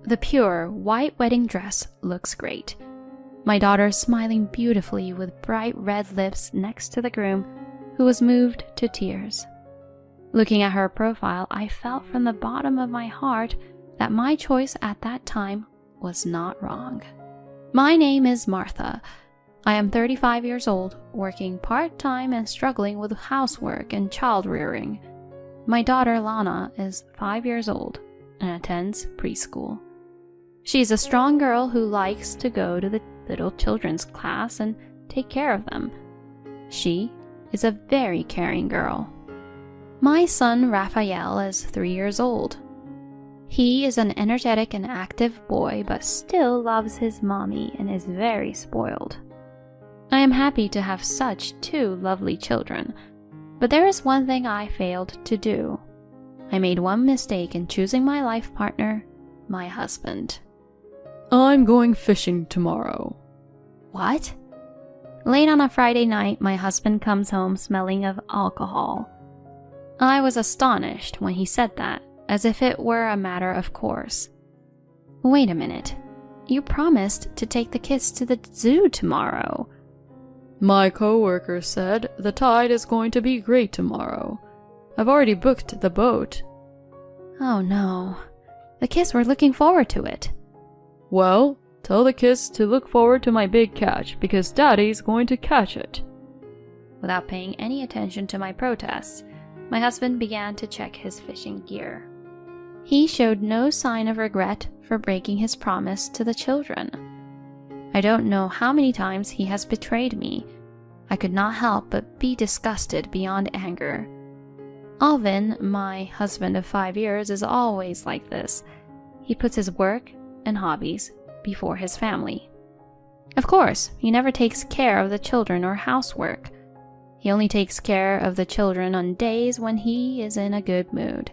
The pure, white wedding dress looks great. My daughter smiling beautifully with bright red lips next to the groom, who was moved to tears. Looking at her profile, I felt from the bottom of my heart that my choice at that time was not wrong. My name is Martha. I am 35 years old, working part-time and struggling with housework and child rearing. My daughter Lana is 5 years old and attends preschool. She's a strong girl who likes to go to the little children's class and take care of them. She is a very caring girl. My son Raphael is 3 years old. He is an energetic and active boy, but still loves his mommy and is very spoiled. I am happy to have such two lovely children, but there is one thing I failed to do. I made one mistake in choosing my life partner, my husband. I'm going fishing tomorrow. What? Late on a Friday night, my husband comes home smelling of alcohol. I was astonished when he said that, as if it were a matter of course. Wait a minute. You promised to take the kids to the zoo tomorrow. My coworker said the tide is going to be great tomorrow. I've already booked the boat. Oh no. The kids were looking forward to it. Well, tell the kids to look forward to my big catch because Daddy's going to catch it. Without paying any attention to my protests, my husband began to check his fishing gear. He showed no sign of regret for breaking his promise to the children. I don't know how many times he has betrayed me. I could not help but be disgusted beyond anger. Alvin, my husband of 5 years, is always like this. He puts his work and hobbies before his family. Of course, he never takes care of the children or housework. He only takes care of the children on days when he is in a good mood.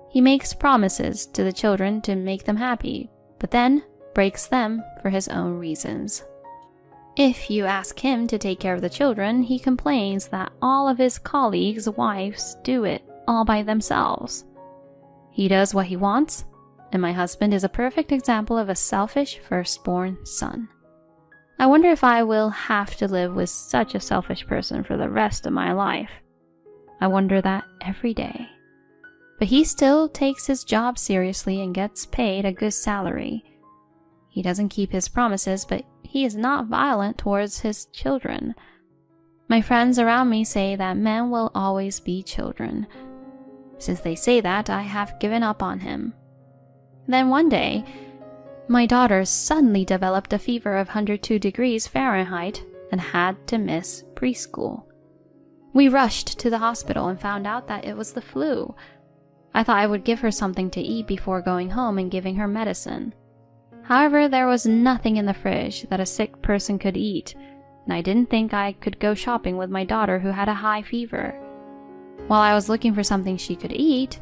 He makes promises to the children to make them happy, but then breaks them for his own reasons. If you ask him to take care of the children, he complains that all of his colleagues' wives do it all by themselves. He does what he wants, and my husband is a perfect example of a selfish firstborn son. I wonder if I will have to live with such a selfish person for the rest of my life. I wonder that every day. But he still takes his job seriously and gets paid a good salary. He doesn't keep his promises, but he is not violent towards his children. My friends around me say that men will always be children. Since they say that, I have given up on him. Then one day, my daughter suddenly developed a fever of 102 degrees Fahrenheit and had to miss preschool. We rushed to the hospital and found out that it was the flu. I thought I would give her something to eat before going home and giving her medicine. However, there was nothing in the fridge that a sick person could eat, and I didn't think I could go shopping with my daughter who had a high fever. While I was looking for something she could eat,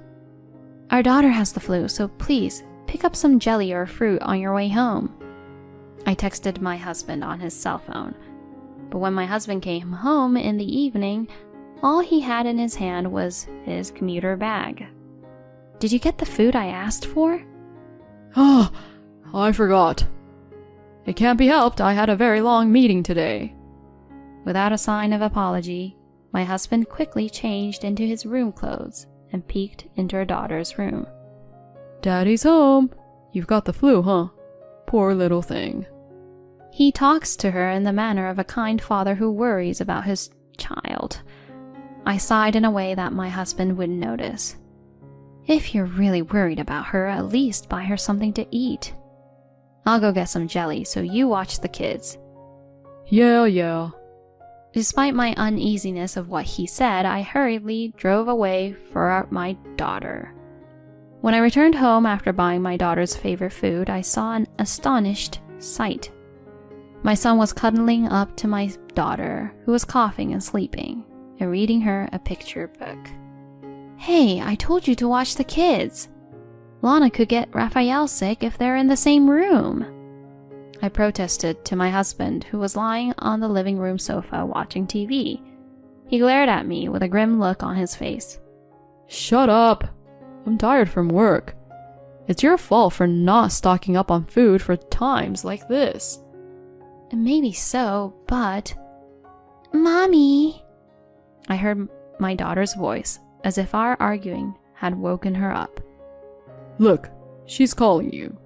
"Our daughter has the flu, so please pick up some jelly or fruit on your way home." I texted my husband on his cell phone, but when my husband came home in the evening, all he had in his hand was his commuter bag. "Did you get the food I asked for?" Oh, I forgot. It can't be helped, I had a very long meeting today. Without a sign of apology, my husband quickly changed into his room clothes and peeked into our daughter's room. Daddy's home. You've got the flu, huh? Poor little thing. He talks to her in the manner of a kind father who worries about his child. I sighed in a way that my husband wouldn't notice. If you're really worried about her, at least buy her something to eat. I'll go get some jelly, so you watch the kids. Yeah. Despite my uneasiness of what he said, I hurriedly drove away for my daughter. When I returned home after buying my daughter's favorite food, I saw an astonished sight. My son was cuddling up to my daughter, who was coughing and sleeping, and reading her a picture book. "Hey, I told you to watch the kids. Lana could get Raphael sick if they're in the same room." I protested to my husband, who was lying on the living room sofa watching TV. He glared at me with a grim look on his face. Shut up. I'm tired from work. It's your fault for not stocking up on food for times like this. Maybe so, but... Mommy! I heard my daughter's voice, as if our arguing had woken her up. Look, she's calling you.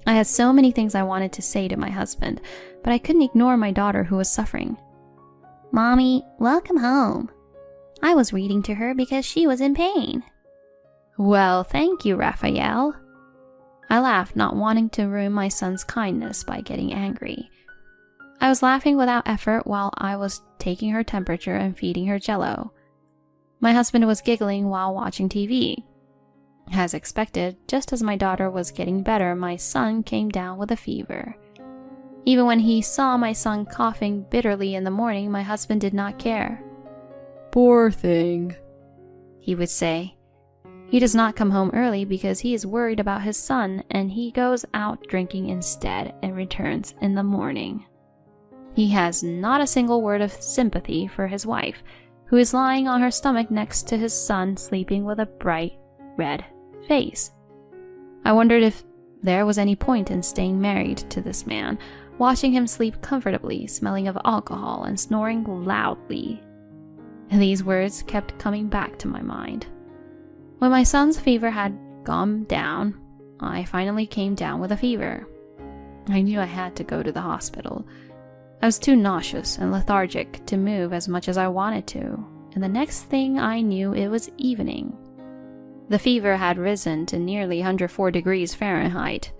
I had so many things I wanted to say to my husband, but I couldn't ignore my daughter who was suffering. Mommy, welcome home. I was reading to her because she was in pain. Well, thank you, Raphael. I laughed, not wanting to ruin my son's kindness by getting angry. I was laughing without effort while I was taking her temperature and feeding her jello. My husband was giggling while watching TV. As expected, just as my daughter was getting better, my son came down with a fever. Even when he saw my son coughing bitterly in the morning, my husband did not care. Poor thing, he would say. He does not come home early because he is worried about his son, and he goes out drinking instead and returns in the morning. He has not a single word of sympathy for his wife, who is lying on her stomach next to his son, sleeping with a bright red face. I wondered if there was any point in staying married to this man, watching him sleep comfortably, smelling of alcohol and snoring loudly. These words kept coming back to my mind. When my son's fever had gone down, I finally came down with a fever. I knew I had to go to the hospital. I was too nauseous and lethargic to move as much as I wanted to, and the next thing I knew it was evening. The fever had risen to nearly 104 degrees Fahrenheit.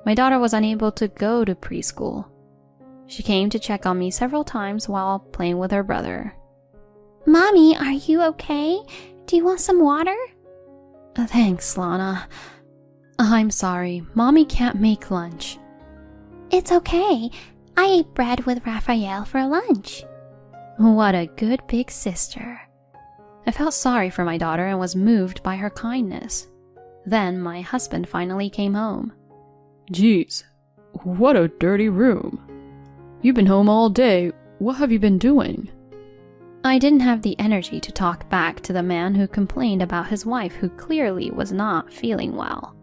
My daughter was unable to go to preschool. She came to check on me several times while playing with her brother. Mommy, are you okay? Do you want some water? Thanks, Lana. I'm sorry, Mommy can't make lunch. It's okay. I ate bread with Raphael for lunch. What a good big sister. I felt sorry for my daughter and was moved by her kindness. Then my husband finally came home. Geez, what a dirty room. You've been home all day. What have you been doing? I didn't have the energy to talk back to the man who complained about his wife, who clearly was not feeling well.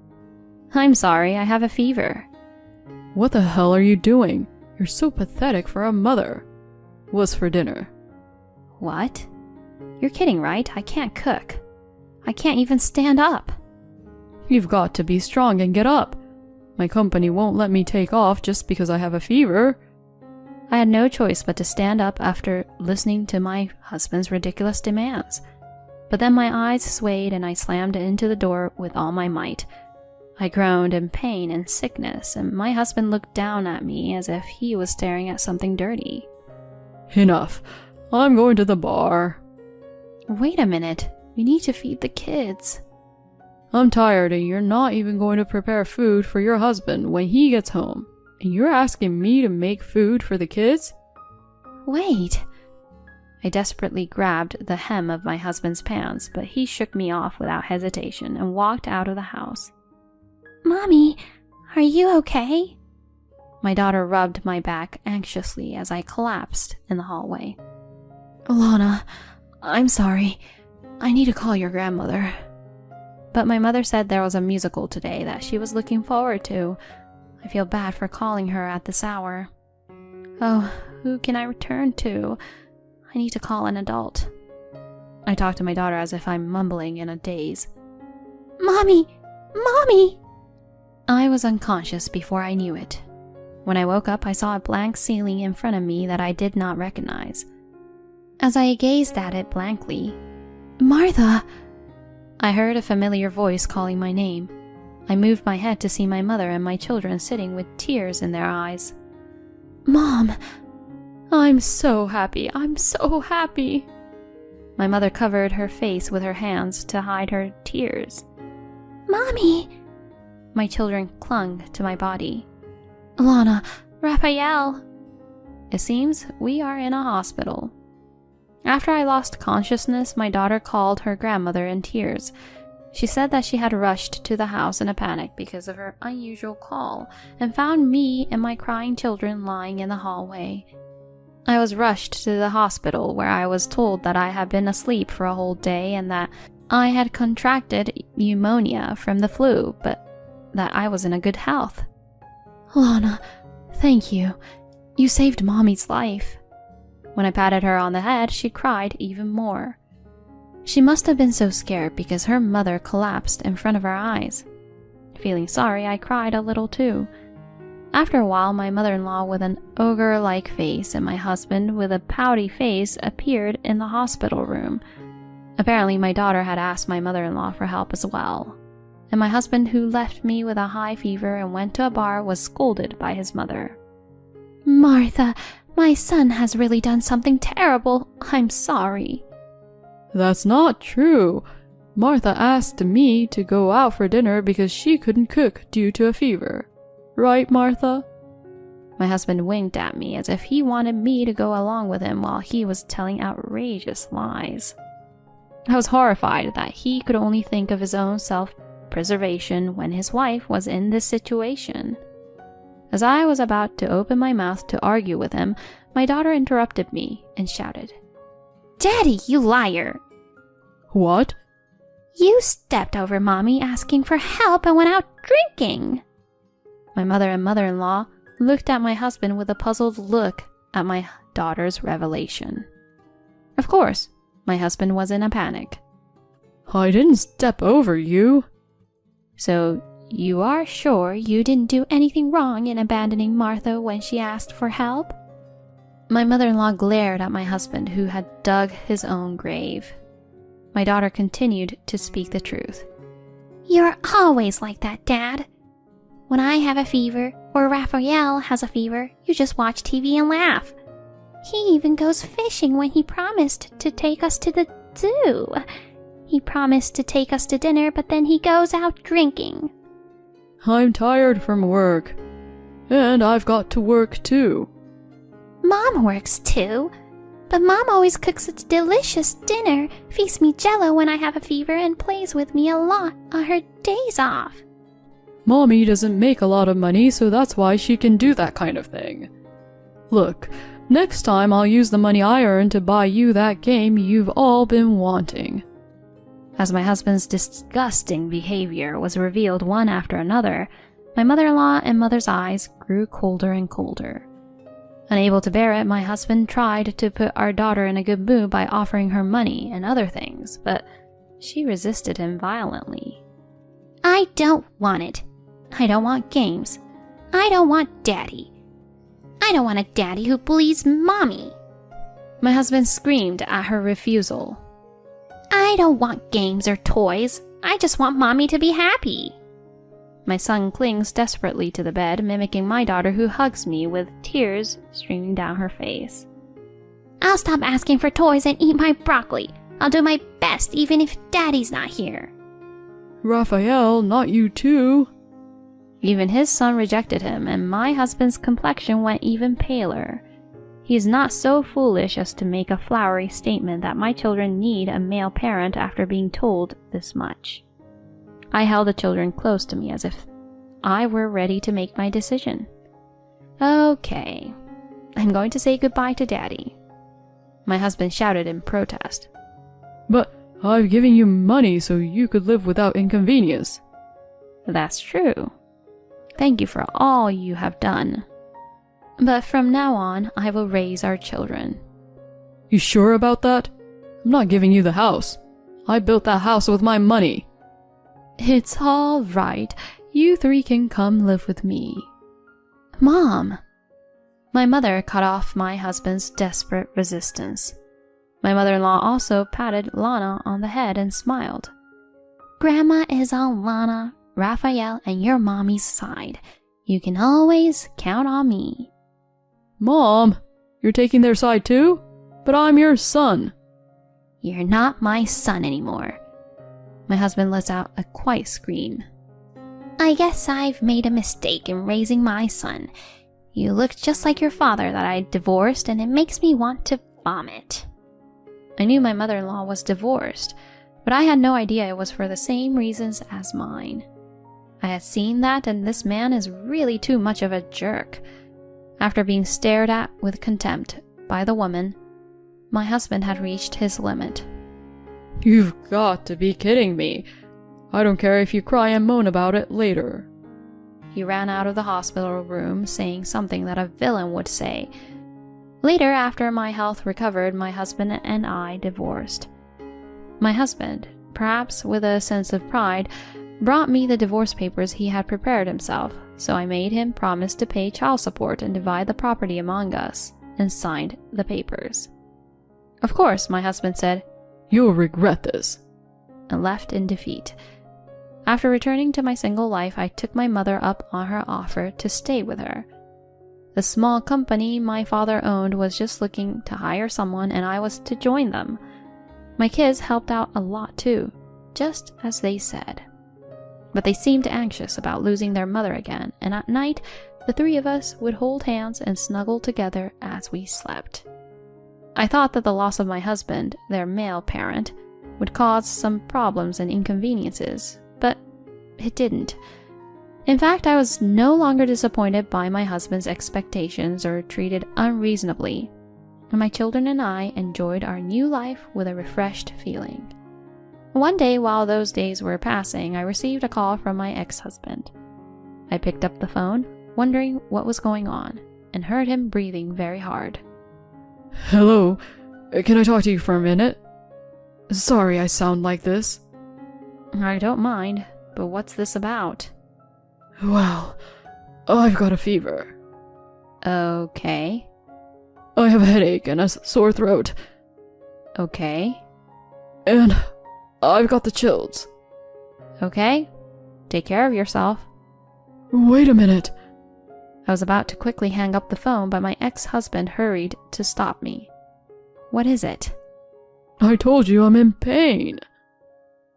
I'm sorry, I have a fever. What the hell are you doing? You're so pathetic for a mother. What's for dinner? What? You're kidding, right? I can't cook. I can't even stand up. You've got to be strong and get up. My company won't let me take off just because I have a fever. I had no choice but to stand up after listening to my husband's ridiculous demands. But then my eyes swayed and I slammed into the door with all my might. I groaned in pain and sickness, and my husband looked down at me as if he was staring at something dirty. Enough. I'm going to the bar. Wait a minute. We need to feed the kids. I'm tired and you're not even going to prepare food for your husband when he gets home. And you're asking me to make food for the kids? Wait. I desperately grabbed the hem of my husband's pants, but he shook me off without hesitation and walked out of the house. Mommy, are you okay? My daughter rubbed my back anxiously as I collapsed in the hallway. Alana, I'm sorry. I need to call your grandmother. But my mother said there was a musical today that she was looking forward to. I feel bad for calling her at this hour. Oh, who can I return to? I need to call an adult. I talk to my daughter as if I'm mumbling in a daze. Mommy! Mommy! I was unconscious before I knew it. When I woke up, I saw a blank ceiling in front of me that I did not recognize. As I gazed at it blankly, Martha! I heard a familiar voice calling my name. I moved my head to see my mother and my children sitting with tears in their eyes. Mom! I'm so happy. I'm so happy. My mother covered her face with her hands to hide her tears. Mommy! My children clung to my body. Alana, Raphael! It seems we are in a hospital. After I lost consciousness, my daughter called her grandmother in tears. She said that she had rushed to the house in a panic because of her unusual call and found me and my crying children lying in the hallway. I was rushed to the hospital where I was told that I had been asleep for a whole day and that I had contracted pneumonia from the flu, but that I was in a good health. "Lana, thank you. You saved Mommy's life." When I patted her on the head, she cried even more. She must have been so scared because her mother collapsed in front of our eyes. Feeling sorry, I cried a little too. After a while, my mother-in-law with an ogre-like face and my husband with a pouty face appeared in the hospital room. Apparently, my daughter had asked my mother-in-law for help as well. And my husband, who left me with a high fever and went to a bar, was scolded by his mother. "Martha, my son has really done something terrible. I'm sorry." "That's not true. Martha asked me to go out for dinner because she couldn't cook due to a fever. Right, Martha?" My husband winked at me as if he wanted me to go along with him while he was telling outrageous lies. I was horrified that he could only think of his own self-preservation when his wife was in this situation. As I was about to open my mouth to argue with him, my daughter interrupted me and shouted, "Daddy, you liar! "What?" You stepped over Mommy asking for help and went out drinking." My mother and mother-in-law looked at my husband with a puzzled look at my daughter's revelation. Of course, my husband was in a panic. "I didn't step over you." "So you are sure you didn't do anything wrong in abandoning Martha when she asked for help?" My mother-in-law glared at my husband, who had dug his own grave. My daughter continued to speak the truth. "You're always like that, Dad. When I have a fever, or Raphael has a fever, you just watch TV and laugh. He even goes fishing when he promised to take us to the zoo. He promised to take us to dinner, but then he goes out drinking." "I'm tired from work. And I've got to work too." "Mom works too. But Mom always cooks a delicious dinner, feeds me Jell-O when I have a fever, and plays with me a lot on her days off." "Mommy doesn't make a lot of money, so that's why she can do that kind of thing. Look, next time I'll use the money I earn to buy you that game you've all been wanting." As my husband's disgusting behavior was revealed one after another, my mother-in-law and mother's eyes grew colder and colder. Unable to bear it, my husband tried to put our daughter in a good mood by offering her money and other things, but she resisted him violently. "I don't want it. I don't want games. I don't want Daddy. I don't want a daddy who bullies Mommy." My husband screamed at her refusal. "I don't want games or toys. I just want Mommy to be happy." My son clings desperately to the bed, mimicking my daughter, who hugs me with tears streaming down her face. "I'll stop asking for toys and eat my broccoli. I'll do my best even if Daddy's not here." "Raphael, not you too." Even his son rejected him, and my husband's complexion went even paler. He is not so foolish as to make a flowery statement that my children need a male parent after being told this much. I held the children close to me as if I were ready to make my decision. "Okay, I'm going to say goodbye to Daddy." My husband shouted in protest. "But I've given you money so you could live without inconvenience." "That's true. Thank you for all you have done. But from now on, I will raise our children." "You sure about that? I'm not giving you the house. I built that house with my money." "It's all right. You three can come live with me." "Mom!" My mother cut off my husband's desperate resistance. My mother-in-law also patted Lana on the head and smiled. "Grandma is on Lana, Raphael, and your Mommy's side. You can always count on me." "Mom, you're taking their side too? But I'm your son." "You're not my son anymore." My husband lets out a quiet scream. "I guess I've made a mistake in raising my son. You look just like your father that I divorced, and it makes me want to vomit." I knew my mother-in-law was divorced, but I had no idea it was for the same reasons as mine. I had seen that, and this man is really too much of a jerk. After being stared at with contempt by the woman, my husband had reached his limit. "You've got to be kidding me. I don't care if you cry and moan about it later." he ran out of the hospital room saying something that a villain would say. Later, after my health recovered, my husband and I divorced. My husband, perhaps with a sense of pride, brought me the divorce papers he had prepared himself, so I made him promise to pay child support and divide the property among us, and signed the papers. Of course, my husband said, "You'll regret this," and left in defeat. After returning to my single life, I took my mother up on her offer to stay with her. The small company my father owned was just looking to hire someone, and I was to join them. My kids helped out a lot too, just as they said. But they seemed anxious about losing their mother again, and at night, the three of us would hold hands and snuggle together as we slept. I thought that the loss of my husband, their male parent, would cause some problems and inconveniences, but it didn't. In fact, I was no longer disappointed by my husband's expectations or treated unreasonably, and my children and I enjoyed our new life with a refreshed feeling. One day, while those days were passing, I received a call from my ex-husband. I picked up the phone, wondering what was going on, and heard him breathing very hard. "Hello, can I talk to you for a minute? Sorry I sound like this." I don't mind, but what's this about? "Well, I've got a fever. Okay. I have a headache and a sore throat. Okay. And I've got the chills." Okay. Take care of yourself. "Wait a minute." I was about to quickly hang up the phone, but my ex-husband hurried to stop me. What is it? "I told you I'm in pain.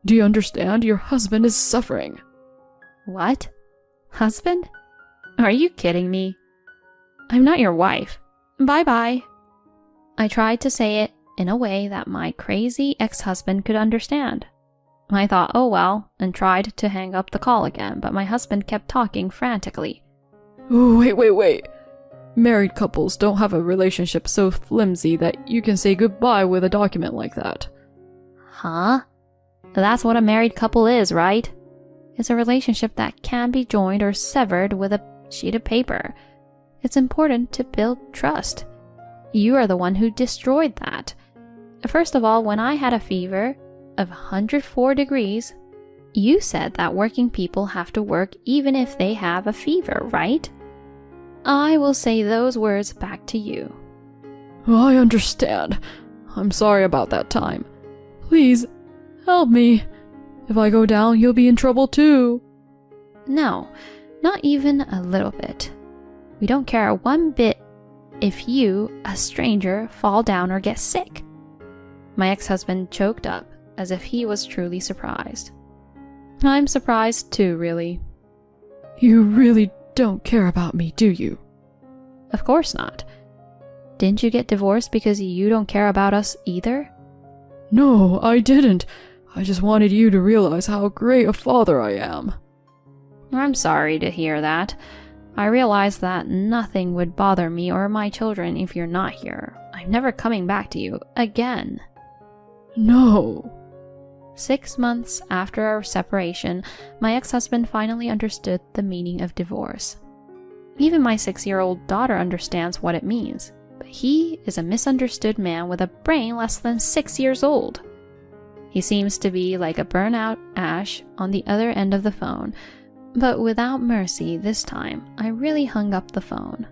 Do you understand? Your husband is suffering." What? Husband? Are you kidding me? I'm not your wife. Bye-bye. I tried to say it in a way that my crazy ex-husband could understand. I thought, oh well, and tried to hang up the call again, but my husband kept talking frantically. Wait. Married couples don't have a relationship so flimsy that you can say goodbye with a document like that. Huh? That's what a married couple is, right? It's a relationship that can be joined or severed with a sheet of paper. It's important to build trust. You are the one who destroyed that. First of all, when I had a fever of 104 degrees, you said that working people have to work even if they have a fever, right? I will say those words back to you. I understand. I'm sorry about that time. Please, help me. If I go down, you'll be in trouble too. No, not even a little bit. We don't care one bit if you, a stranger, fall down or get sick. My ex-husband choked up as if he was truly surprised. I'm surprised too, really. You really don't care about me, do you? Of course not. Didn't you get divorced because you don't care about us either? No, I didn't. I just wanted you to realize how great a father I am. I'm sorry to hear that. I realize that nothing would bother me or my children if you're not here. I'm never coming back to you again. No. 6 months after our separation, my ex-husband finally understood the meaning of divorce. Even my 6-year-old daughter understands what it means, but he is a misunderstood man with a brain less than 6 years old. He seems to be like a burnout Ash on the other end of the phone, but without mercy this time, I really hung up the phone.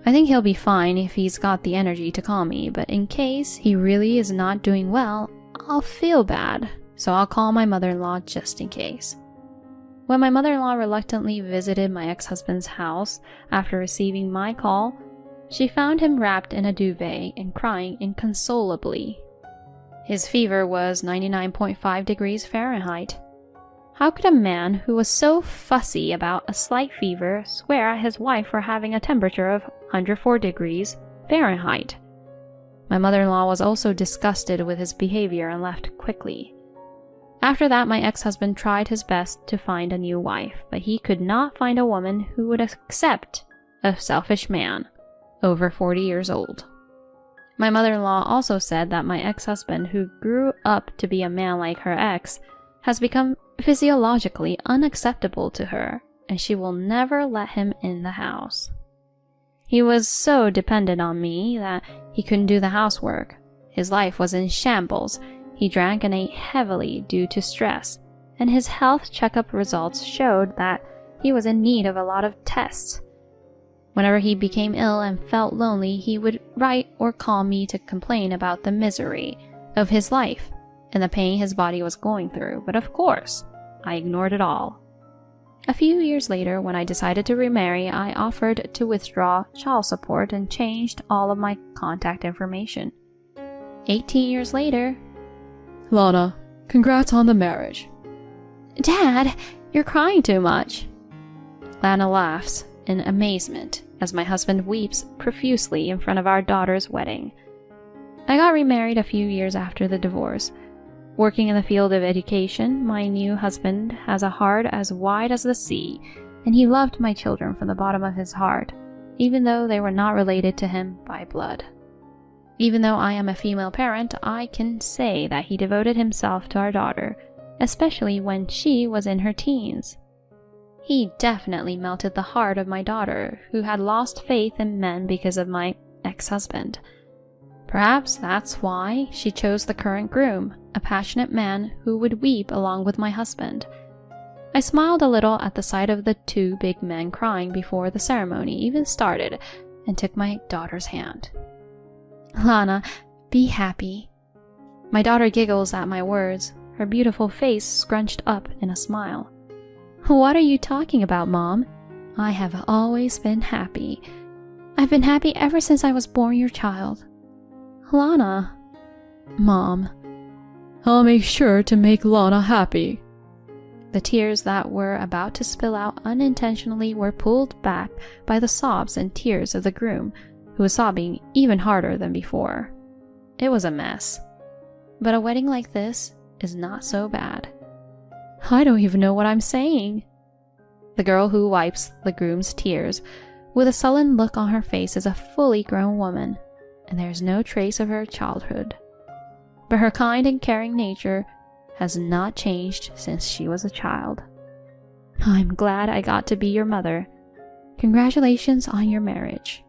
I think he'll be fine if he's got the energy to call me, but in case he really is not doing well, I'll feel bad, so I'll call my mother-in-law just in case. When my mother-in-law reluctantly visited my ex-husband's house after receiving my call, she found him wrapped in a duvet and crying inconsolably. His fever was 99.5 degrees Fahrenheit. How could a man who was so fussy about a slight fever swear at his wife for having a temperature of 104 degrees Fahrenheit? My mother-in-law was also disgusted with his behavior and left quickly. After that, my ex-husband tried his best to find a new wife, but he could not find a woman who would accept a selfish man over 40 years old. My mother-in-law also said that my ex-husband, who grew up to be a man like her ex, has become physiologically unacceptable to her, and she will never let him in the house. He was so dependent on me that he couldn't do the housework. His life was in shambles. He drank and ate heavily due to stress, and his health checkup results showed that he was in need of a lot of tests. Whenever he became ill and felt lonely, he would write or call me to complain about the misery of his life and the pain his body was going through, but of course, I ignored it all. A few years later, when I decided to remarry, I offered to withdraw child support and changed all of my contact information. 18 years later... Lana, congrats on the marriage. Dad, you're crying too much. Lana laughs in amazement as my husband weeps profusely in front of our daughter's wedding. I got remarried a few years after the divorce. Working in the field of education, my new husband has a heart as wide as the sea, and he loved my children from the bottom of his heart, even though they were not related to him by blood. Even though I am a female parent, I can say that he devoted himself to our daughter, especially when she was in her teens. He definitely melted the heart of my daughter, who had lost faith in men because of my ex-husband. Perhaps that's why she chose the current groom, a passionate man who would weep along with my husband. I smiled a little at the sight of the two big men crying before the ceremony even started and took my daughter's hand. Lana, be happy. My daughter giggles at my words, her beautiful face scrunched up in a smile. What are you talking about, Mom? I have always been happy. I've been happy ever since I was born your child. Lana. Mom, I'll make sure to make Lana happy. The tears that were about to spill out unintentionally were pulled back by the sobs and tears of the groom, who was sobbing even harder than before. It was a mess. But a wedding like this is not so bad. I don't even know what I'm saying. The girl who wipes the groom's tears with a sullen look on her face is a fully grown woman, and there is no trace of her childhood. But her kind and caring nature has not changed since she was a child. I'm glad I got to be your mother. Congratulations on your marriage.